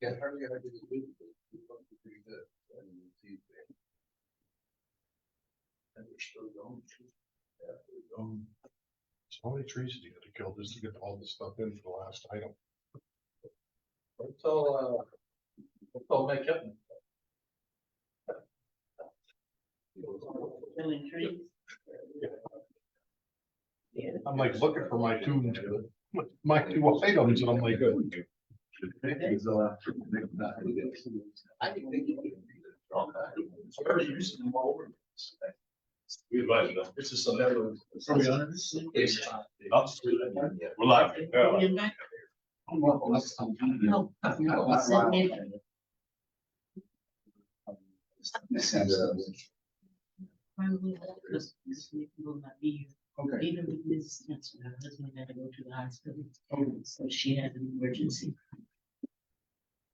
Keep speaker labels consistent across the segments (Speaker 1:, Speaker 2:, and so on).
Speaker 1: Yeah, hardly ever did it move, but it's probably pretty good. And Tuesday. And we're still going. Yeah, we're going.
Speaker 2: So how many trees did you have to kill just to get all this stuff in for the last item?
Speaker 1: Until make up.
Speaker 3: Killing trees. Yeah.
Speaker 2: I'm like looking for my two items and I'm like,
Speaker 1: I think they can. I already used them all over.
Speaker 4: We invited them.
Speaker 1: This is another.
Speaker 4: Are we on this?
Speaker 1: It's.
Speaker 4: We're live. Yeah.
Speaker 3: You invite- No, no, send me- Probably because this week will not be here.
Speaker 1: Okay.
Speaker 3: Even with Mrs. Spencer, her husband had to go to the hospital, so she had an emergency.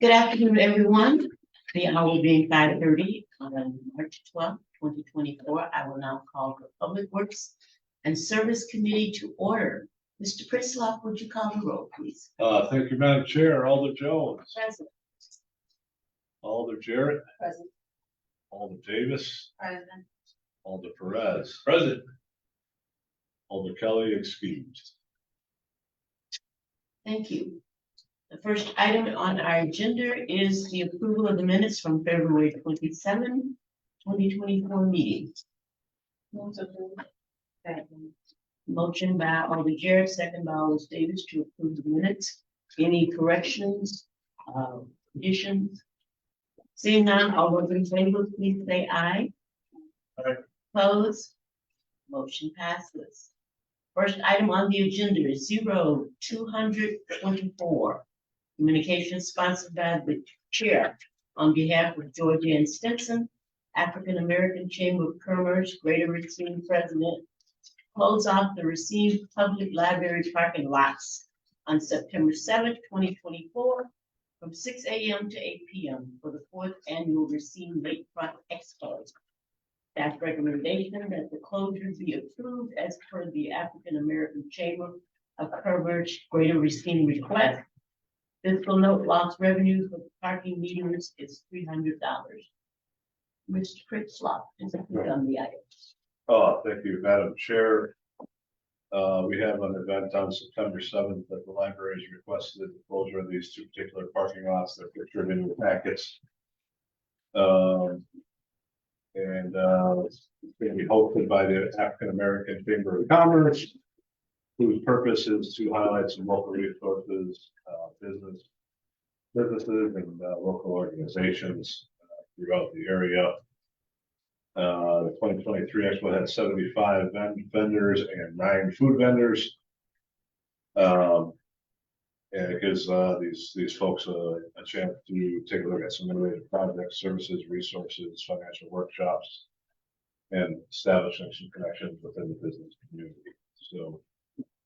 Speaker 3: Good afternoon, everyone. The hour being 5:30 on March 12th, 2024. I will now call the Public Works and Service Committee to order. Mr. Pritzloff, would you call the roll, please?
Speaker 4: Thank you, Madam Chair. Alder Jones,
Speaker 3: Present.
Speaker 4: Alder Jarrett,
Speaker 3: Present.
Speaker 4: Alder Davis,
Speaker 3: Present.
Speaker 4: Alder Perez. Present. Alder Kelly excused.
Speaker 3: Thank you. The first item on our agenda is the approval of the minutes from February 27, 2024 meeting. Motion by Alder Jarrett, second by Alder Davis to approve the minutes. Any corrections, additions? Seeing none, all those in favor, please say aye.
Speaker 4: Aye.
Speaker 3: Opposed? Motion passes. First item on the agenda is 0224. Communication sponsored by the chair on behalf of Georgia and Stinson, African American Chamber of Commerce, Greater Racine President, close off the Racine Public Library parking lots on September 7th, 2024, from 6 a.m. to 8 p.m. for the 4th annual Racine Lakefront Expo. Staff recommendation that the closure be approved as per the African American Chamber of Commerce Greater Racine request. Fiscal note lost revenue for the parking meters is $300. Mr. Pritzloff is on the item.
Speaker 4: Thank you, Madam Chair. We have an event on September 7th that the library has requested the closure of these two particular parking lots. They're pictured in the packets. It's going to be hosted by the African American Chamber of Commerce, whose purpose is to highlight some local resources, businesses and local organizations throughout the area. The 2023 Expo had 75 vendors and 9 food vendors. And it gives these folks a chance to take a look at some innovative projects, services, resources, financial workshops, and establishing some connections within the business community. So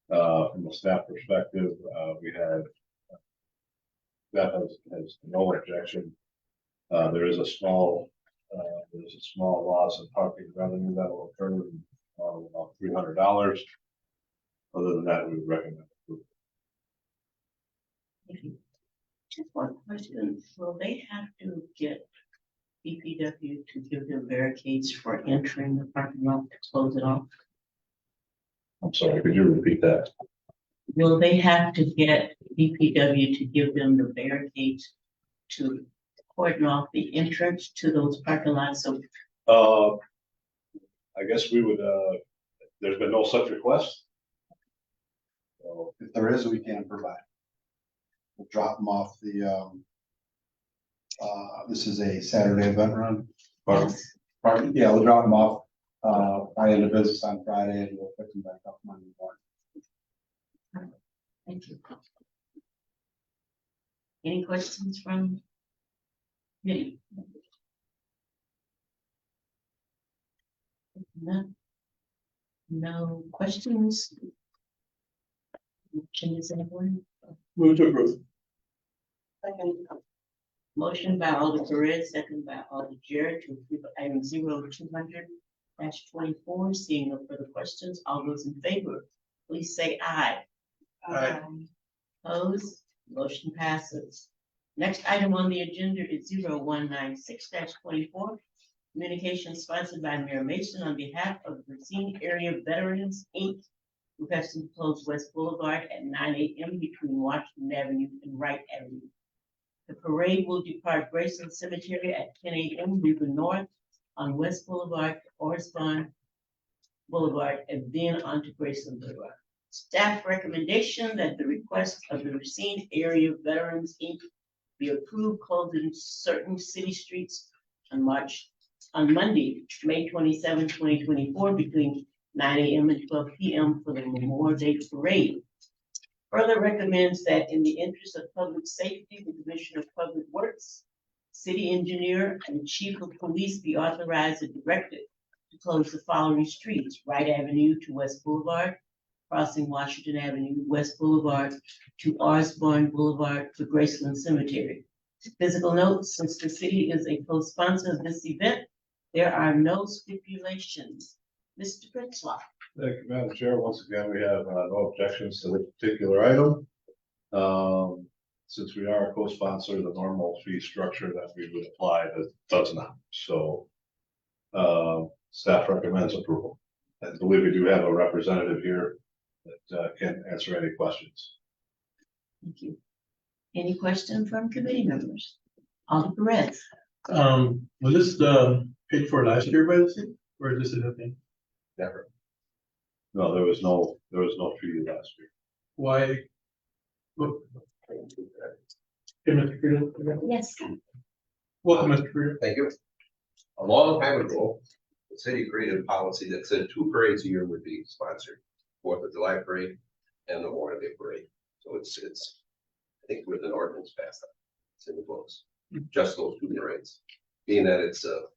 Speaker 4: from a staff perspective, we had that has no objection. There is a small loss in parking revenue that will occur of about $300. Other than that, we would recommend approval.
Speaker 3: Just one question, will they have to get BPW to give them barricades for entering the parking lot to close it off?
Speaker 4: I'm sorry, could you repeat that?
Speaker 3: Will they have to get BPW to give them the barricades to cordon off the entrance to those parking lots? So
Speaker 4: I guess we would, there's been no such request. So,
Speaker 5: If there is, we can provide. We'll drop them off the, this is a Saturday event run.
Speaker 3: yes.
Speaker 5: Yeah, we'll drop them off, by end of business on Friday and we'll pick them back up Monday morning.
Speaker 3: Thank you. Any questions from me? No questions? Motion is anyone?
Speaker 4: move to approve.
Speaker 3: Second. Motion by Alder Perez, second by Alder Jarrett to approve item 0200-24. Seeing no further questions, all those in favor, please say aye.
Speaker 1: Aye.
Speaker 3: Opposed, motion passes. Next item on the agenda is 0196-24. Communication sponsored by Mayor Mason on behalf of the Racine Area Veterans, Inc., requesting to close West Boulevard at 9 a.m. between Washington Avenue and Wright Avenue. The parade will depart Graceland Cemetery at 10 a.m. moving north on West Boulevard to Osborne Boulevard and then onto Graceland Boulevard. Staff recommendation that the request of the Racine Area Veterans, Inc. be approved, closing certain city streets on Monday, May 27, 2024, between 9 a.m. and 12 p.m. for the Memorial Day Parade. Further recommends that in the interest of public safety, the Commissioner of Public Works, City Engineer, and Chief of Police be authorized and directed to close the following streets: Wright Avenue to West Boulevard, crossing Washington Avenue, West Boulevard to Osborne Boulevard to Graceland Cemetery. Physical note: since the city is a co-sponsor of this event, there are no stipulations. Mr. Pritzlaw.
Speaker 4: Thank you, Madam Chair. Once again, we have no objections to this particular item. Since we are a co-sponsor, the normal fee structure that we would apply does not. So staff recommends approval. I believe we do have a representative here that can answer any questions.
Speaker 3: Thank you. Any questions from committee members? Alder Perez.
Speaker 6: Was this paid for last year by the city, or is this a thing?
Speaker 4: Never. No, there was no fee last year.
Speaker 6: Why? Look. Okay, Mr. Friedel.
Speaker 3: Yes.
Speaker 6: Welcome, Mr. Friedel.
Speaker 1: Thank you. A long time ago, the city created a policy that said 2 parades a year would be sponsored: 4th of July parade and the Memorial Day parade. So it's, I think with an ordinance passed, it's in the books, just those 2 parades. Being that it's a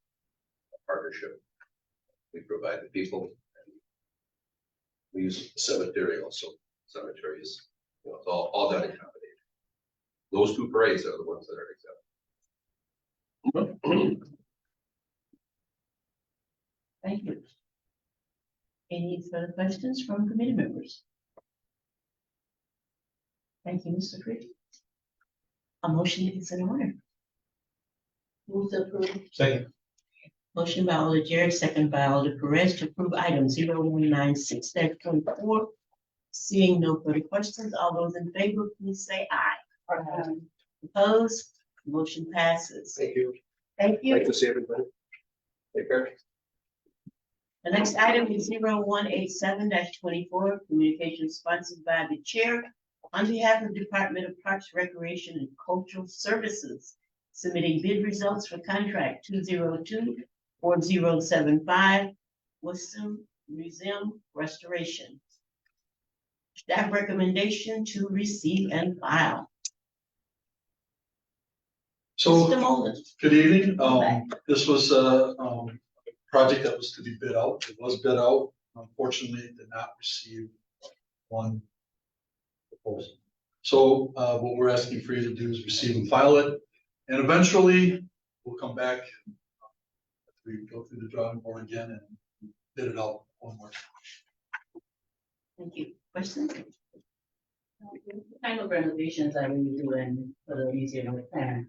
Speaker 1: partnership, we provide the people, and we use the cemetery also. Cemetery is, it's all done in combination. Those 2 parades are the ones that are exempt.
Speaker 3: Thank you. Any further questions from committee members? Thank you, Mr. Friedel. A motion is in order. Move to approve.
Speaker 6: Second.
Speaker 3: Motion by Alder Jarrett, second by Alder Perez to approve item 0196-24. Seeing no further questions, all those in favor, please say aye. Aye. Opposed? Motion passes.
Speaker 1: Thank you.
Speaker 3: Thank you.
Speaker 1: Like to see everybody. Take care.
Speaker 3: The next item is 0187-24, communication sponsored by the chair on behalf of Department of Parks, Recreation, and Cultural Services, submitting bid results for contract 202-4075, Wisdom Museum Restoration. Staff recommendation to receive and file.
Speaker 7: So,
Speaker 3: Mr. Mullen.
Speaker 7: good evening. This was a project that was to be bid out. It was bid out. Unfortunately, it did not receive one proposal. So what we're asking for you to do is receive and file it. And eventually we'll come back. We go through the drawing board again and bid it out one more time.
Speaker 3: Thank you. Questions? What kind of renovations are we doing for the museum with plan?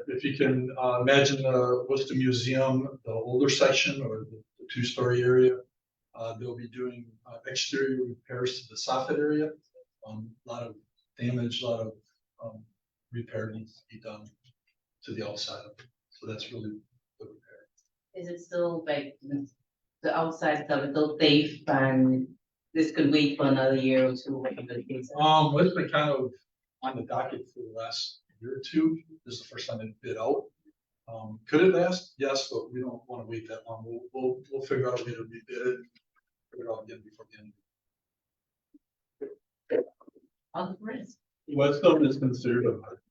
Speaker 7: If you can imagine what's the museum, the older section or the 2-story area, they'll be doing exterior repairs to the soffit area. A lot of damage, a lot of repair needs to be done to the outside of it. So that's really the repair.
Speaker 8: Is it still like the outside stuff is still safe and this could wait for another year or 2?
Speaker 7: It's been kind of on the docket for the last year or 2. This is the first time it bid out. Could it last? Yes, but we don't want to wait that long. We'll figure out a way to rebid it, figure it out again before the end.
Speaker 3: Alder Perez.
Speaker 6: Weston is considered a park.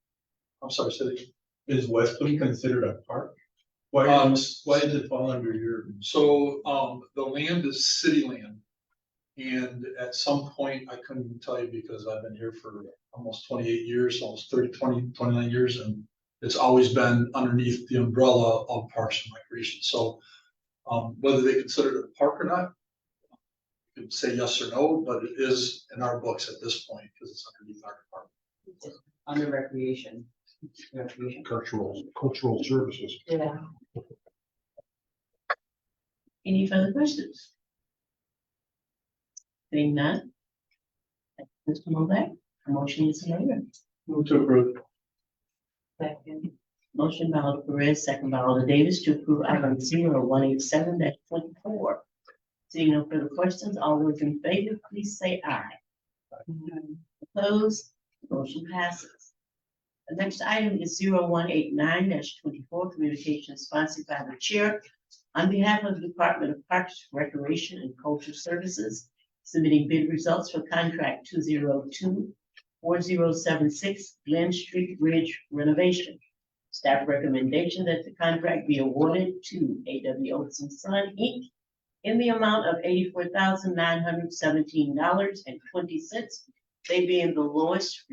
Speaker 7: I'm sorry, City.
Speaker 6: Is Weston considered a park? Why does it fall under your?
Speaker 7: So the land is city land. And at some point, I couldn't even tell you because I've been here for almost 28 years, almost 29 years. And it's always been underneath the umbrella of Parks and Recreation. So whether they consider it a park or not, you could say yes or no, but it is in our books at this point because it's underneath our department.
Speaker 8: Under recreation.
Speaker 2: Cultural services.
Speaker 8: Yeah.
Speaker 3: Any further questions? Seeing none. Mr. Novak, a motion is in order.
Speaker 6: Move to approve.
Speaker 8: Second.
Speaker 3: Motion by Alder Perez, second by Alder Davis to approve item 0187-24. Seeing no further questions, all those in favor, please say aye. Opposed, motion passes. The next item is 0189-24, communication sponsored by the chair on behalf of the Department of Parks, Recreation, and Cultural Services, submitting bid results for contract 202-4076 Glen Street Bridge renovation. Staff recommendation that the contract be awarded to A.W. Olson Son, Inc. in the amount of $84,917.20, they being the lowest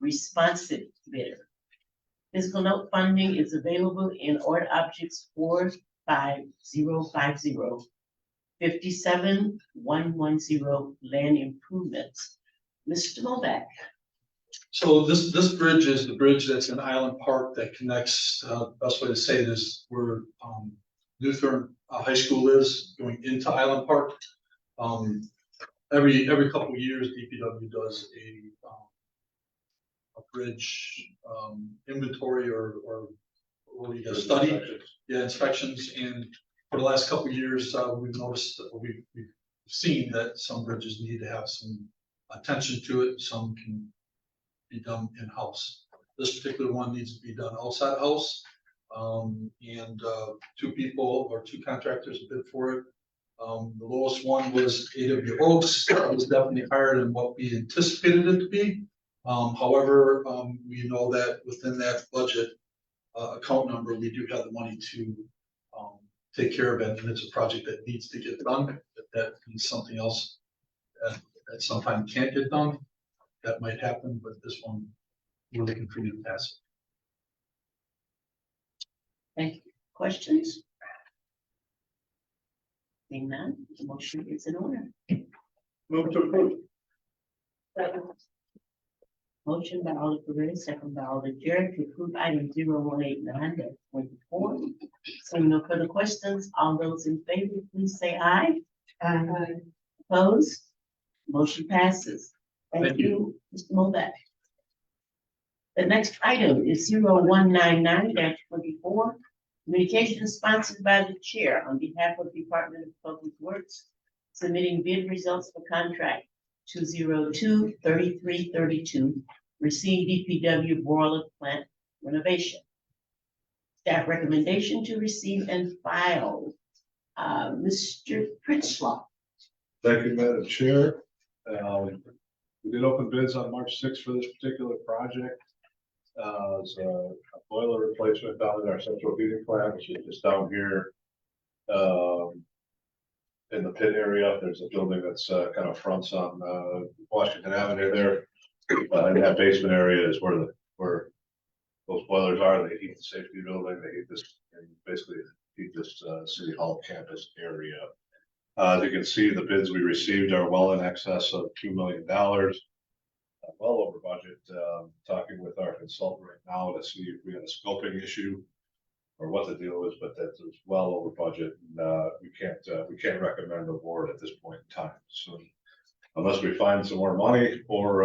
Speaker 3: responsive bidder. Physical note funding is available in order objects 45050 57110 land improvements. Mr. Novak.
Speaker 7: So this bridge is the bridge that's in Island Park that connects, best way to say this, where, Lutheran High School is going into Island Park. Every couple of years, DPW does a bridge, inventory or what do you guys study? Yeah, inspections, and for the last couple of years, we've noticed, we've seen that some bridges need to have some attention to it, some can be done in-house. This particular one needs to be done outside house. Two people or two contractors bid for it. The lowest one was A.W. Oaks. It was definitely higher than what we anticipated it to be. However, we know that within that budget account number, we do have the money to take care of it, and it's a project that needs to get done. If that means something else that sometime can't get done, that might happen, but this one, we're looking for you to pass it.
Speaker 3: Thank you. Questions? Seeing none, the motion is in order.
Speaker 6: Move to approve.
Speaker 3: Motion by Alder Perez, second by Alder Jarrett to approve item 0189-24. Seeing no further questions, all those in favor, please say aye.
Speaker 8: Aye.
Speaker 3: Opposed? Motion passes. Thank
Speaker 7: Thank
Speaker 3: you, Mr. Novak. The next item is 0199-24. Communication sponsored by the chair on behalf of the Department of Public Works, submitting bid results for contract 202-3332, receive DPW boiler plant renovation. Staff recommendation to receive and file. Mr. Pritzlaw.
Speaker 4: Thank you, Madam Chair. We did open bids on March 6th for this particular project. It's a boiler replacement down in our central heating plant, which is just down here. In the pit area, there's a building that's kind of fronts on Washington Avenue there. In that basement area is where those boilers are. They heat the safety building, they heat this, and basically heat this city hall campus area. As you can see, the bids we received are well in excess of $2 million. Well over budget. Talking with our consultant right now to see if we had a scoping issue or what the deal is, but that is well over budget, and we can't recommend award at this point in time. So unless we find some more money or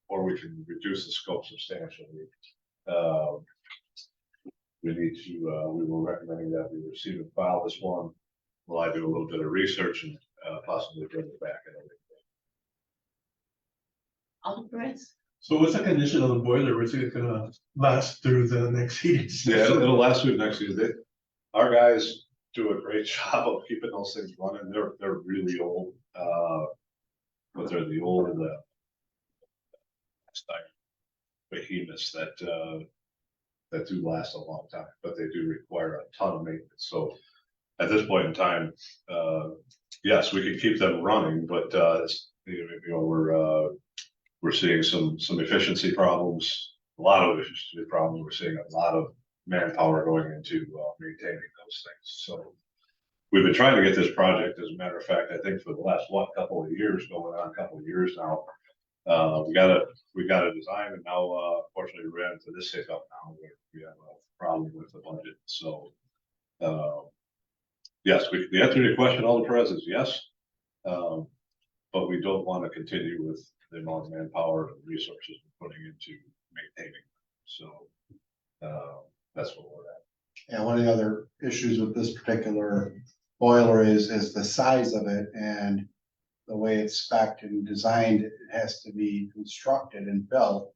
Speaker 4: we can reduce the scope substantially, we were recommending that we receive and file this one. Well, I do a little bit of research and possibly bring it back in a week.
Speaker 3: Alder Perez.
Speaker 6: So what's the condition of the boiler? Is it gonna last through the next heating season?
Speaker 4: Yeah, it'll last through next season. Our guys do a great job of keeping those things running. They're really old, but they're the old behemoths that do last a long time, but they do require a ton of maintenance. So at this point in time, yes, we can keep them running, but we're seeing some efficiency problems, a lot of efficiency problems. We're seeing a lot of manpower going into maintaining those things. So we've been trying to get this project, as a matter of fact, I think for the last couple of years now, we got a design and now, fortunately, we ran into this hiccup now where we have a problem with the budget, so. Yes, the answer to your question, all the press is yes. But we don't want to continue with the amount of manpower and resources we're putting into maintaining. So, that's what we're at.
Speaker 5: And one of the other issues with this particular boiler is the size of it and the way it's spec'd and designed. It has to be constructed and built.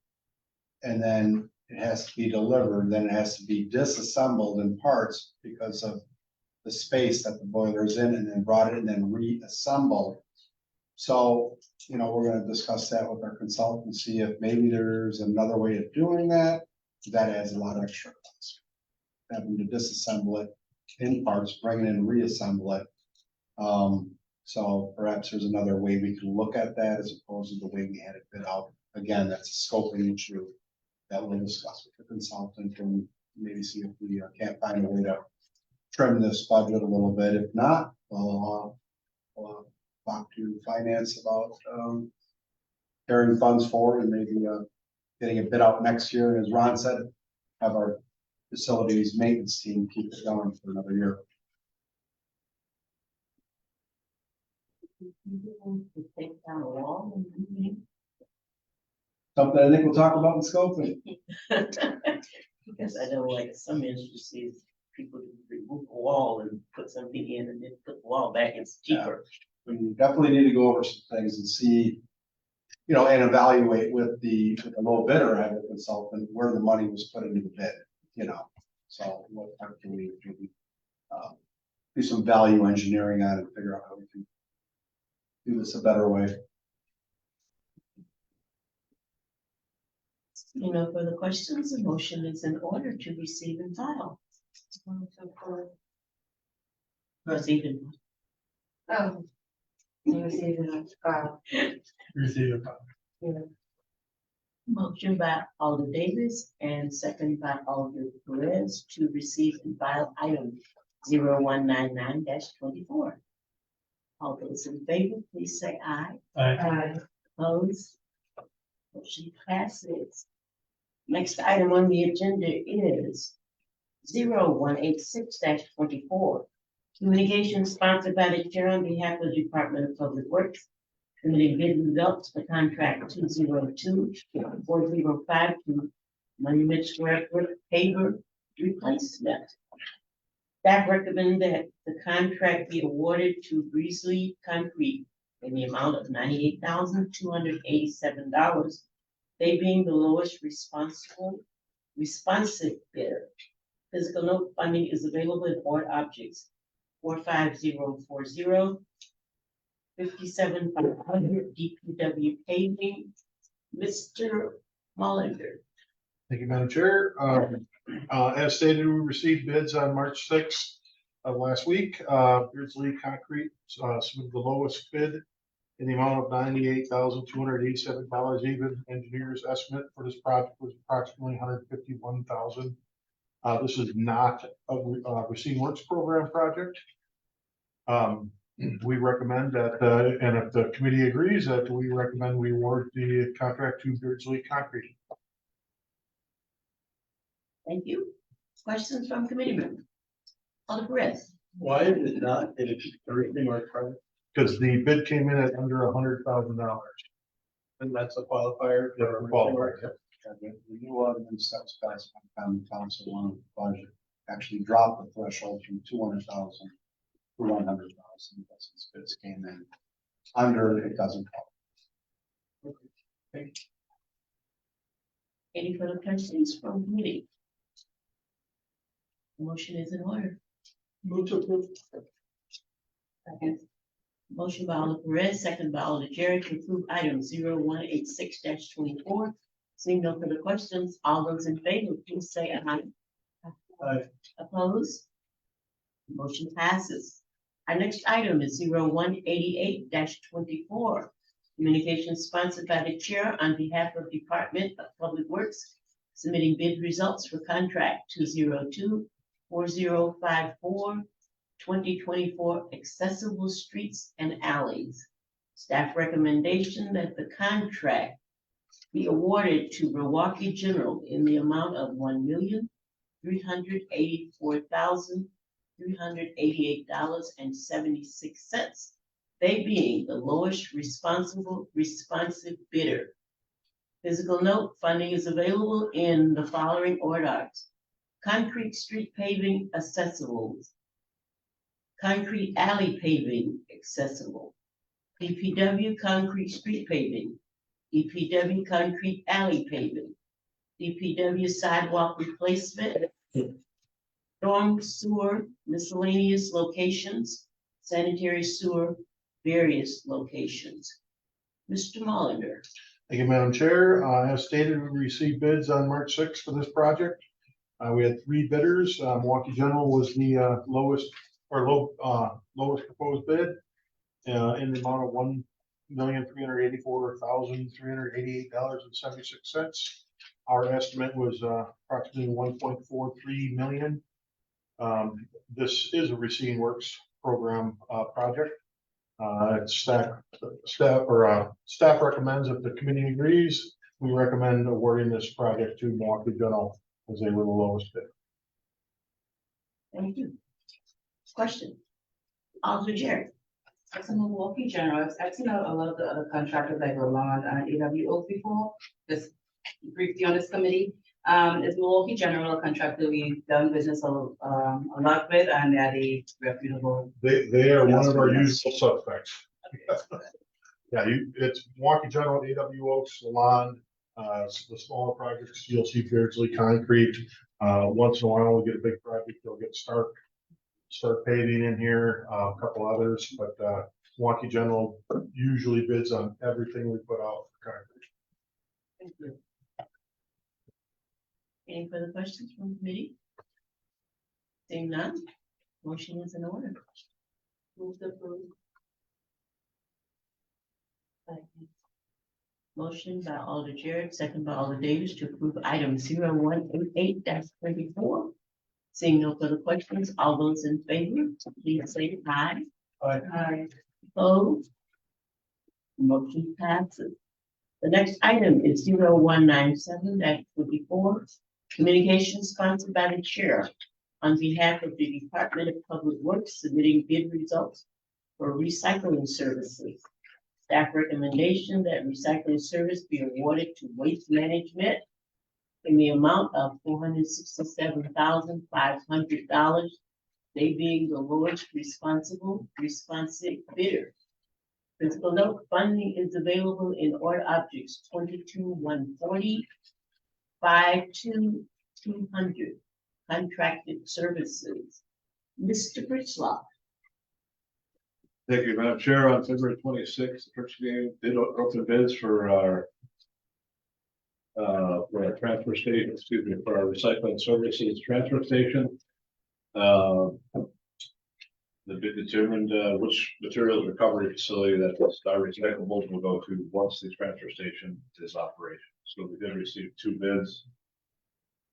Speaker 5: And then it has to be delivered, then it has to be disassembled in parts because of the space that the boiler is in, and then brought in and then reassembled. So, we're gonna discuss that with our consultant, see if maybe there's another way of doing that. That adds a lot of extra costs. Having to disassemble it in parts, bring it in, reassemble it. So perhaps there's another way we can look at that as opposed to the way we had it bid out. Again, that's a scoping issue that we'll discuss with the consultant and maybe see if we can't find a way to trim this budget a little bit. If not, we'll talk to finance about carrying funds forward and maybe getting a bid out next year. And as Ron said, have our facilities maintenance team keep it going for another year.
Speaker 3: Take down a wall.
Speaker 5: Something I think we'll talk about in scoping.
Speaker 3: Because I know like some industries, people remove a wall and put something in and then put the wall back, it's cheaper.
Speaker 5: We definitely need to go over some things and see, and evaluate with the low bidder and the consultant where the money was put into the bid, So what can we do some value engineering on and figure out how we can do this a better way.
Speaker 3: No further questions, the motion is in order to receive and file. Receive and
Speaker 8: Oh. Receive and file.
Speaker 6: Receive it.
Speaker 3: motion by Alder Davis and second by Alder Perez to receive and file item 0199-24. All those in favor, please say aye.
Speaker 6: Aye.
Speaker 3: Opposed? Motion passes. Next item on the agenda is 0186-24. Communication sponsored by the chair on behalf of the Department of Public Works. Submitting bid results for contract 202-4052 Monument Square Foot paver replacement. Staff recommend that the contract be awarded to Breesley Concrete in the amount of $98,287. They being the lowest responsive bidder. Physical note funding is available in Board Objects 45040, 57,500 DPW paving. Mr. Mullinger.
Speaker 2: Thank you, Madam Chair. As stated, we received bids on March 6th of last week. Beardsley Concrete submitted the lowest bid in the amount of $98,287. Even engineers' estimate for this project was approximately $151,000. This is not a Racine Works program project. We recommend that, and if the committee agrees, that we recommend we award the contract to Beardsley Concrete.
Speaker 3: Thank you. Questions from committee members? Alder Perez.
Speaker 6: Why is it not in everything or private?
Speaker 2: Because the bid came in at under $100,000.
Speaker 6: And that's a qualifier.
Speaker 2: Yeah,
Speaker 6: for
Speaker 2: qualifier, yep.
Speaker 5: The new ordinance that was passed by county council on the budget actually dropped the threshold from 200,000 to 100,000. Since bids came in under, it doesn't count.
Speaker 3: Any further questions from committee? Motion is in order.
Speaker 6: Move to approve.
Speaker 3: Second. Motion by Alder Perez, second by Alder Jerry to approve item 0186-24. Seeing no further questions, all those in favor, please say aye.
Speaker 6: Aye.
Speaker 3: Opposed? Motion passes. Our next item is 0188-24. Communication sponsored by the chair on behalf of Department of Public Works, submitting bid results for contract 202-4054, 2024 accessible streets and alleys. Staff recommendation that the contract be awarded to Milwaukee General in the amount of $1,384,388.76. They being the lowest responsive bidder. Physical note, funding is available in the following orders: concrete street paving accessibles, concrete alley paving accessible, DPW concrete street paving, DPW concrete alley paving, DPW sidewalk replacement, storm sewer miscellaneous locations, sanitary sewer various locations. Mr. Mullender.
Speaker 2: Thank you, Madam Chair. As stated, we received bids on March sixth for this project. We had 3 bidders. Milwaukee General was the lowest proposed bid in the amount of $1,384,388.76. Our estimate was approximately 1.43 million. This is a Racine Works program project. Staff recommends, if the committee agrees, we recommend awarding this project to Milwaukee General as they were the lowest bid.
Speaker 3: Thank you. Question? Alder Jerry.
Speaker 8: As a Milwaukee General, I've seen a lot of the other contractors like Roland and AWO before, just briefly on this committee. Is Milwaukee General a contractor we've done business a lot with, and are they reputable?
Speaker 2: They are one of our usual suspects. Yeah, it's Milwaukee General, AWO, Salon, the smaller projects, you'll see Beardsley Concrete. Once in a while, we get a big project, they'll get start paving in here, a couple others, but Milwaukee General usually bids on everything we put out for concrete.
Speaker 3: Thank you. Any further questions from the committee? Seeing none, motion is in order. Move to approve. Motion by Alder Jarrett, second by Alder Davis to approve item 0188-24. Seeing no further questions, all those in favor, please say aye.
Speaker 6: Aye.
Speaker 3: Aye. Opposed? Motion passes. The next item is 0197-24. Communication sponsored by the chair on behalf of the Department of Public Works submitting bid results for recycling services. Staff recommendation that recycling service be awarded to Waste Management in the amount of $467,500. They being the lowest responsive bidder. Principal note, funding is available in order objects 22-140, 5-200, contracted services. Mr. Britzloff.
Speaker 4: Thank you, Madam Chair. On February 26th, the first game did open bids for our transfer station, for our recycling services transfer station. The bid determined which materials recovery facility that our recyclables will go to once the transfer station is operational. So we did receive 2 bids.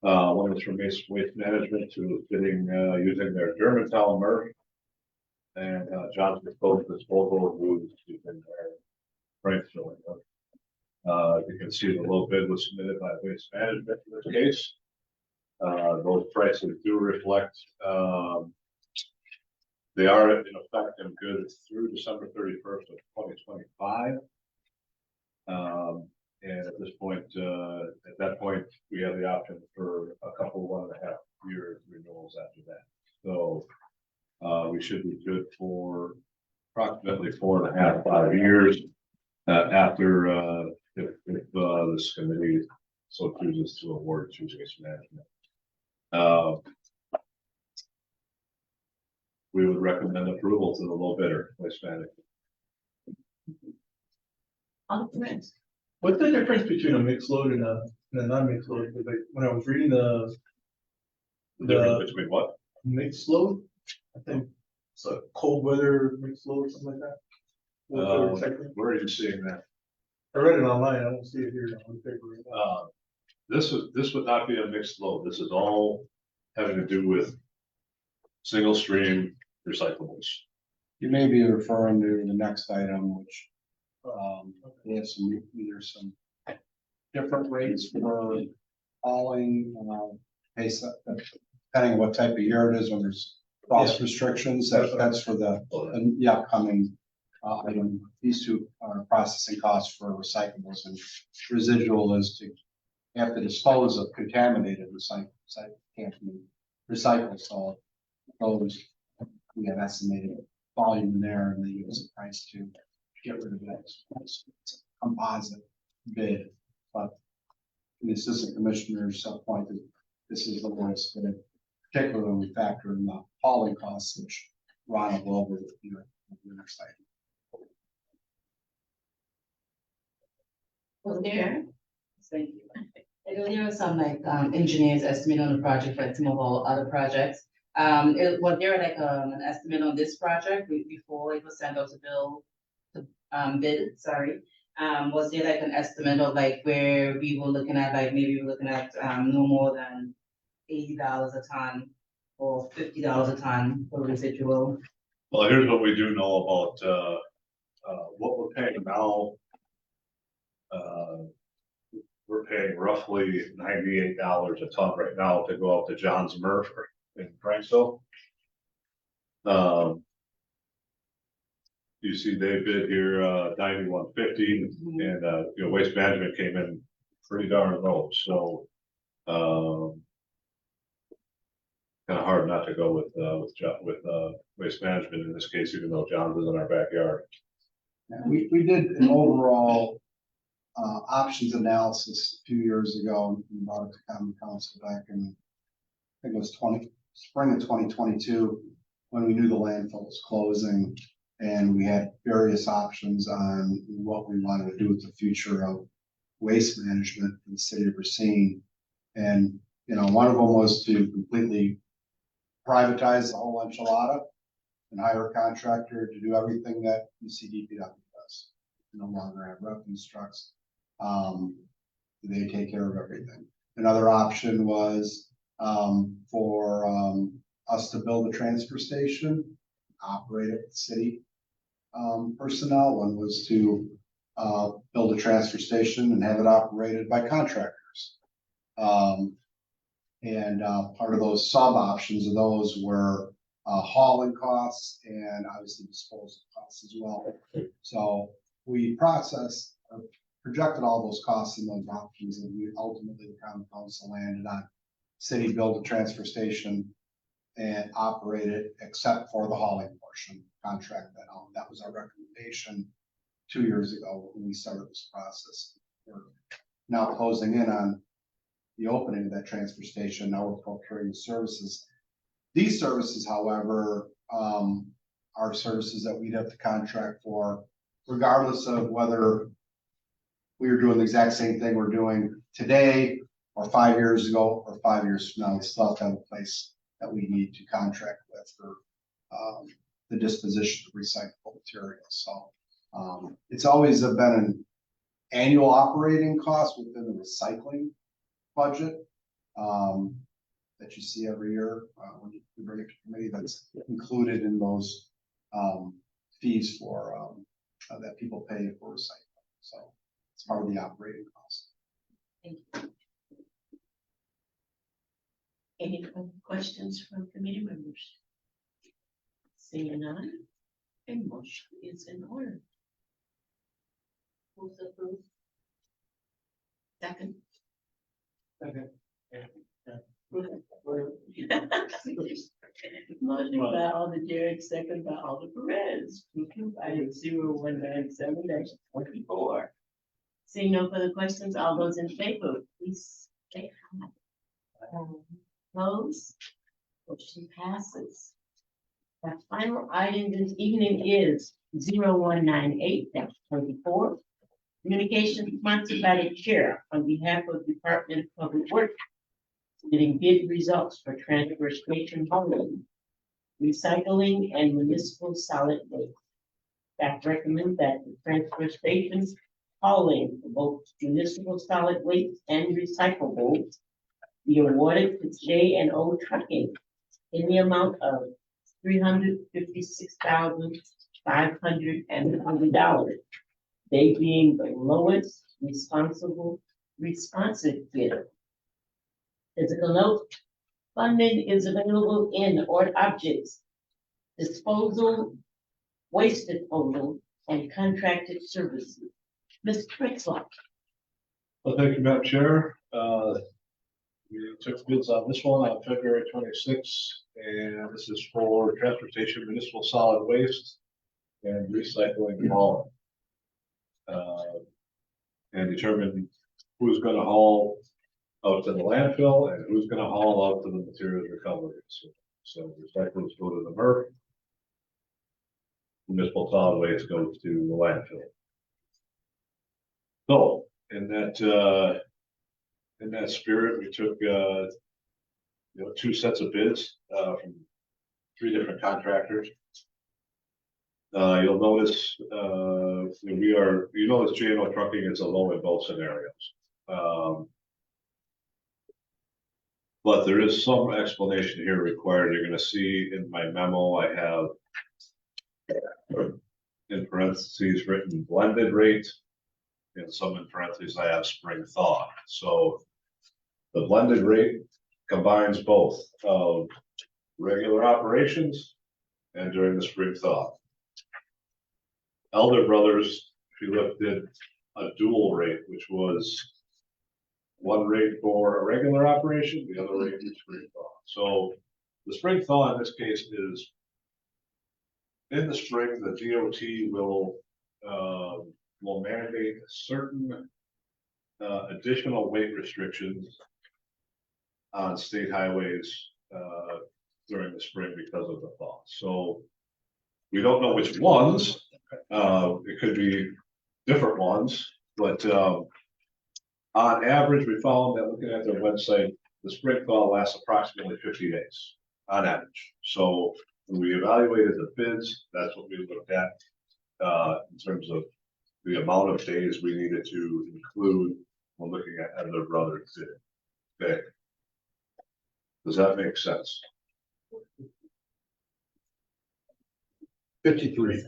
Speaker 4: One was from Waste Management to bidding using their Germantown MRF, and John's proposed disposal was using their right filling. You can see the low bid was submitted by Waste Management in this case. Those prices do reflect they are in effect and good through December 31st of 2025. And at this point, at that point, we have the option for a couple 1.5 year renewals after that. So we should be good for approximately 4.5 to 5 years after if this committee so chooses to award to Waste Management. We would recommend approval to the low bidder, Waste Management.
Speaker 3: All friends.
Speaker 6: What's the difference between a mixed load and a non-mixed load? Because like when I was reading
Speaker 4: The difference between what?
Speaker 6: mixed load, I think it's a cold weather mixed load or something like that. What they were checking.
Speaker 4: Where are you seeing that?
Speaker 6: I read it online. I don't see it here on paper.
Speaker 4: This would not be a mixed load. This is all having to do with single stream recyclables.
Speaker 5: You may be referring to the next item, which They have some, either some different rates for hauling, depending on what type of year it is, when there's cost restrictions, that's for the upcoming item. These two are processing costs for recyclables, and residual is to have to dispose of contaminated can't be recycled, so those, we have estimated volume in there, and they use a price to get rid of that. It's a composite bid, but the assistant commissioners pointed, this is the lowest bid, particularly when we factor in the hauling costs, which Ron will go over with you in the next item.
Speaker 8: Was there? Thank you. I know there was some like engineers estimate on the project for some of our other projects. Was there like an estimate on this project before it was sent out to bid, sorry? Was there like an estimate of like where we were looking at, like maybe we're looking at no more than $80 a ton or $50 a ton for residual?
Speaker 4: Well, here's what we do know about, what we're paying now. We're paying roughly $98 a ton right now to go out to John's Murph in Franksville. You see they bid here, 91.50, and, Waste Management came in pretty darn low, so, kind of hard not to go with Waste Management in this case, even though John's is in our backyard.
Speaker 5: And we did an overall options analysis a few years ago, and brought it to common council back in, I think it was spring of 2022, when we knew the landfill was closing, and we had various options on what we wanted to do with the future of waste management in the city of Racine. And, one of them was to completely privatize the whole enchilada and hire a contractor to do everything that DPW does. No longer have refuse trucks. They take care of everything. Another option was for us to build a transfer station, operate it with city personnel. One was to build a transfer station and have it operated by contractors. And part of those sub options of those were hauling costs and obviously disposal costs as well. So we projected all those costs in those options, and we ultimately, the common council landed on city build a transfer station and operate it except for the hauling portion, contract that out. That was our recommendation 2 years ago when we started this process. We're now closing in on the opening of that transfer station. Now we're procuring the services. These services, however, are services that we'd have to contract for, regardless of whether we were doing the exact same thing we're doing today, or 5 years ago, or 5 years from now. We still have to have a place that we need to contract with for the disposition of recyclable materials. So it's always been an annual operating cost within the recycling budget that you see every year when you bring it to committee. That's included in those fees for that people pay for recycling. So it's part of the operating cost.
Speaker 8: Thank you.
Speaker 3: Any questions from committee members? Seeing none, a motion is in order. Move to approve. Second. Motion by Alder Jerry, second by Alder Perez. Approved item 0197-24. Seeing no further questions, all those in favor, please say aye. Opposed? Motion passes. The final item this evening is 0198-24. Communication sponsored by the chair on behalf of Department of Public Works, submitting bid results for transfer station hauling, recycling, and municipal solid waste. Staff recommend that the transfer stations hauling for both municipal solid waste and recyclables be awarded to J&O Trucking in the amount of $356,500. they being the lowest responsive bidder. Physical note, funding is available in Art Objects, disposal, waste disposal, and contracted services. Mr. Pritzlaw.
Speaker 4: Well, thank you, Madam Chair. We took bids on this one on February 26th, and this is for transportation, municipal solid waste, and recycling and hauling. And determine who's gonna haul out to the landfill and who's gonna haul out to the materials recovery. So recyclables go to the MRF. Municipal solid waste goes to the landfill. So in that spirit, we took two sets of bids from 3 different contractors. You'll notice you notice J&O Trucking is a low in both scenarios. But there is some explanation here required. You're going to see in my memo, I have in parentheses written blended rate, and some in parentheses I have spring thaw. So the blended rate combines both of regular operations and during the spring thaw. Elder Brothers, if you look, did a dual rate, which was one rate for a regular operation, the other rate for spring thaw. So the spring thaw in this case is in the spring, the DOT will mandate certain additional weight restrictions on state highways during the spring because of the thaw. So we don't know which ones. It could be different ones, but on average, we found that looking at their website, the spring thaw lasts approximately 50 days on average. So when we evaluated the bids, that's what we looked at in terms of the amount of days we needed to include when looking at Elder Brothers bid. Okay. Does that make sense?
Speaker 6: 53.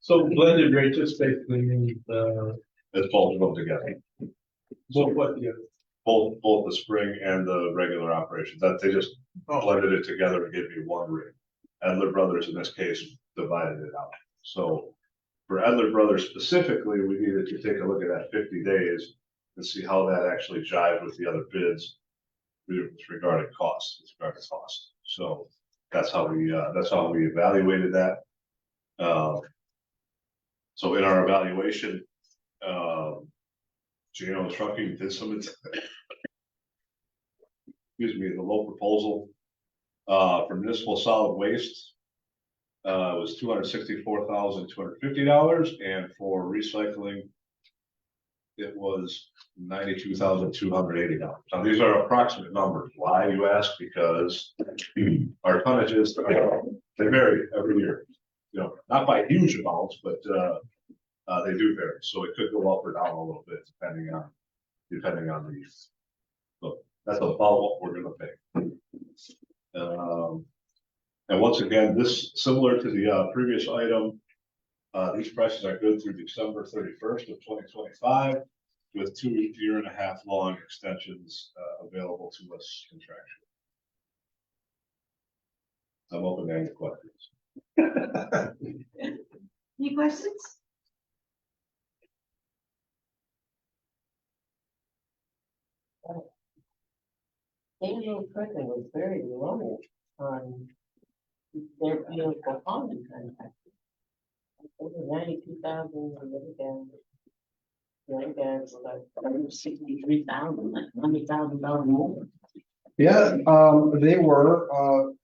Speaker 6: So blended rate just basically means,
Speaker 4: It's both of them together.
Speaker 6: yeah.
Speaker 4: Both the spring and the regular operations. That they just blended it together to give you one rate. Edler Brothers in this case divided it out. So for Edler Brothers specifically, we needed to take a look at that 50 days and see how that actually jived with the other bids regarding cost. So that's how we evaluated that. So in our evaluation, J&O Trucking did some, the low proposal for municipal solid waste was $264,250, and for recycling, it was $92,280. Now these are approximate numbers. Why, you ask? Because our tonnages they vary every year. You know, not by huge amounts, but they do vary. So it could go up or down a little bit depending on these. So that's about what we're going to pay. And once again, this similar to the previous item. These prices are good through December 31st of 2025, with 2 year-and-a-half long extensions available to us contractually. I'm open to any questions.
Speaker 3: Any questions? J&O Trucking was very low on their vehicle hauling contract. Over 92,000, the other guys were like 63,000, like $20,000 more.
Speaker 5: Yeah, they were,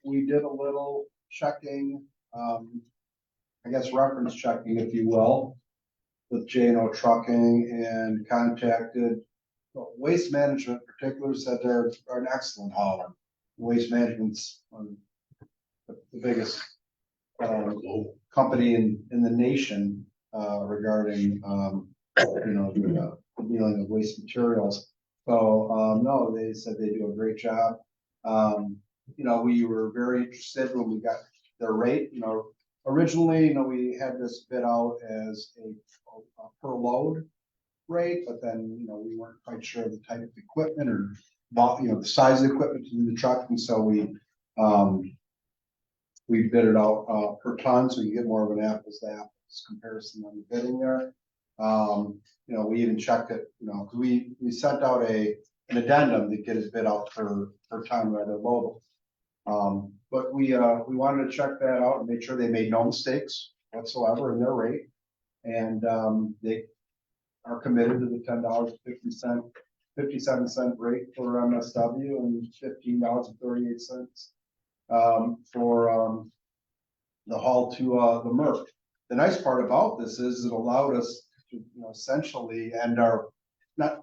Speaker 5: we did a little checking, I guess reference checking, if you will, with J&O Trucking, and contacted Waste Management in particular, said they're an excellent hauler. Waste Management's the biggest company in the nation regarding dealing with waste materials. So no, they said they do a great job. We were very interested when we got their rate, originally, we had this bid out as a per load rate, but then, we weren't quite sure of the type of equipment or the size of the equipment to do the truck, and so we bid it out, per ton, so you get more of an apples to apples comparison on the bidding there. We even checked it, 'cause we sent out an addendum to get his bid out per ton rather low. But we wanted to check that out and make sure they made no mistakes whatsoever in their rate. And, they are committed to the $10.50, 57 cent rate for MSW and $15.38 for the haul to the MRF. The nice part about this is it allowed us to, essentially end our, not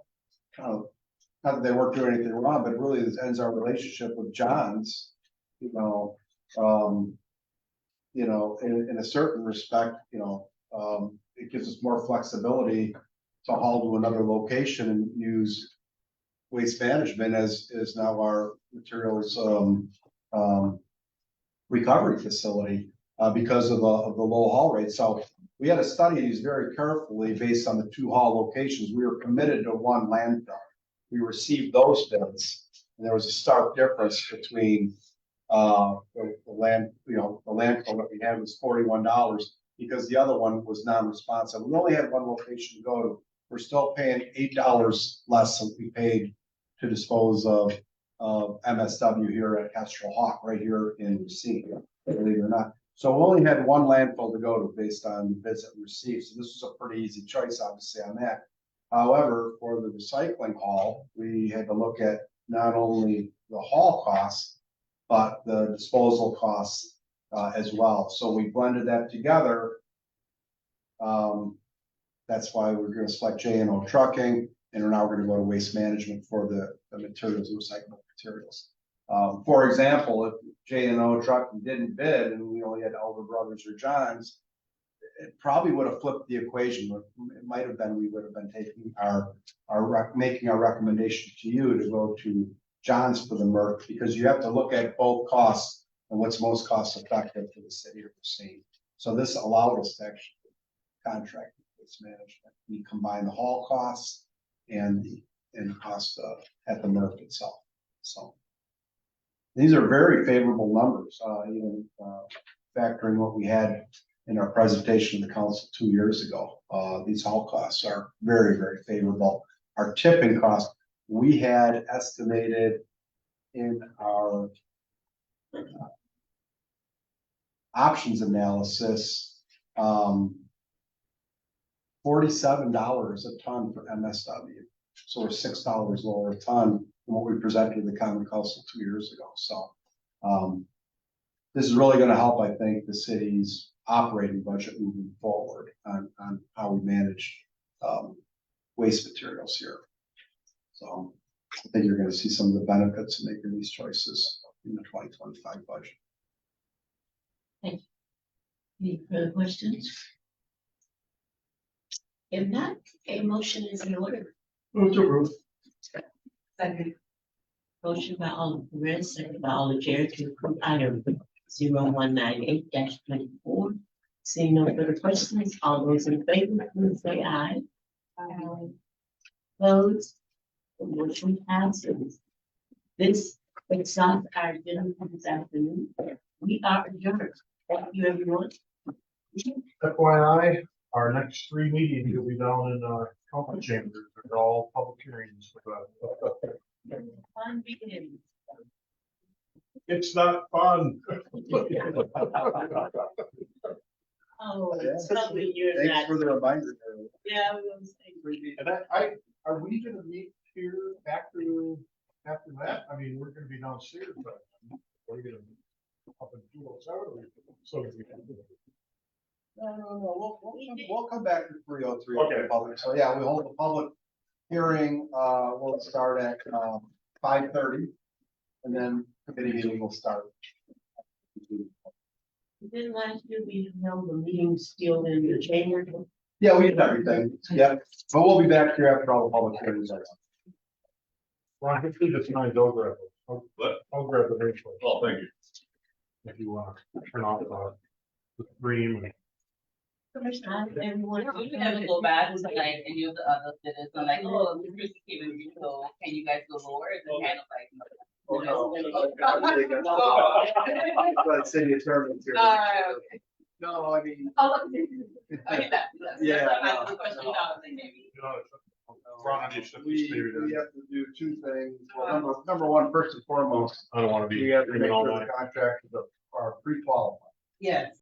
Speaker 5: that they weren't doing anything wrong, but it really ends our relationship with John's, in a certain respect, it gives us more flexibility to haul to another location and use Waste Management as now our materials recovery facility because of the low haul rate. So we had to study these very carefully based on the 2 haul locations. We were committed to 1 landfill. We received those bids, and there was a stark difference between the landfill that we had was $41 because the other one was non-responsive. We only had 1 location to go to. We're still paying $8 less than we paid to dispose of MSW here at Kestrel Hawk, right here in Racine, believe it or not. So we only had 1 landfill to go to based on the bids that we received. So this was a pretty easy choice, obviously, on that. However, for the recycling haul, we had to look at not only the haul costs, but the disposal costs as well. So we blended that together. That's why we're going to select J&O Trucking, and we're now going to go to Waste Management for the materials, recyclable materials. For example, if J&O Trucking didn't bid and we only had Elder Brothers or John's, it probably would have flipped the equation. It might have been, we would have been taking making our recommendation to you to go to John's for the MRF, because you have to look at both costs and what's most cost effective for the city of Racine. So this allowed us to actually contract with Waste Management. We combine the haul costs and the cost at the MRF itself. So these are very favorable numbers, even factoring what we had in our presentation to the council 2 years ago. These haul costs are very, very favorable. Our tipping cost, we had estimated in our options analysis, $47 a ton for MSW. So we're $6 lower a ton than what we presented to the common council 2 years ago. So this is really going to help, I think, the city's operating budget moving forward on how we manage waste materials here. So I think you're going to see some of the benefits of making these choices in the 2025 budget.
Speaker 3: Thank you. Any further questions? If not, a motion is in order.
Speaker 6: Move to approve.
Speaker 8: Second.
Speaker 3: Motion by Alderman Perez, second by Alderman Jerry to approve item 0198-24. Seeing no further questions, all those in favor, please say aye. Opposed? The motion passes. This exhausts our agenda for this afternoon. We are adjourned. Thank you, everyone.
Speaker 2: FYI, our next 3 meetings will be down in council chambers. They're all public hearings.
Speaker 3: Fun begins.
Speaker 2: It's not fun.
Speaker 3: Oh, it's probably you're
Speaker 5: Thanks
Speaker 3: not.
Speaker 5: for the reminder.
Speaker 3: Yeah, I was gonna say.
Speaker 2: And are we gonna meet here after that? I mean, we're gonna be downstairs, but we're gonna be up in 207. So
Speaker 5: No, we'll come back to 303.
Speaker 2: Okay.
Speaker 5: Public. So yeah, we hold the public hearing, we'll start at 5:30, and then committee meeting will start.
Speaker 3: Then last year we held the meeting still in the chamber.
Speaker 5: Yeah, we did everything, yeah, but we'll be back here after all the public hearings are done.
Speaker 2: Ron, if you just mind, I'll grab it. I'll grab the replay
Speaker 4: Oh, thank you.
Speaker 2: if you want to turn off Ream.
Speaker 3: First time, everyone.
Speaker 8: We have to go back to like any of the other bidders, and like, oh, this person came in low, can you guys go lower? Is the handle like?
Speaker 6: Oh,
Speaker 8: no.
Speaker 6: But city attorney. here.
Speaker 8: Okay.
Speaker 6: No, I mean,
Speaker 8: Oh, okay, that,
Speaker 6: Yeah,
Speaker 8: that's why I asked the
Speaker 6: no,
Speaker 8: question,
Speaker 6: no.
Speaker 8: I was like, maybe.
Speaker 2: Front of you,
Speaker 6: we have to do two things. Well, number one, first and foremost,
Speaker 2: I don't wanna
Speaker 6: we
Speaker 2: be.
Speaker 6: have to make
Speaker 2: all
Speaker 6: sure
Speaker 2: night.
Speaker 6: the contractors are pre-qualified.
Speaker 8: Yes.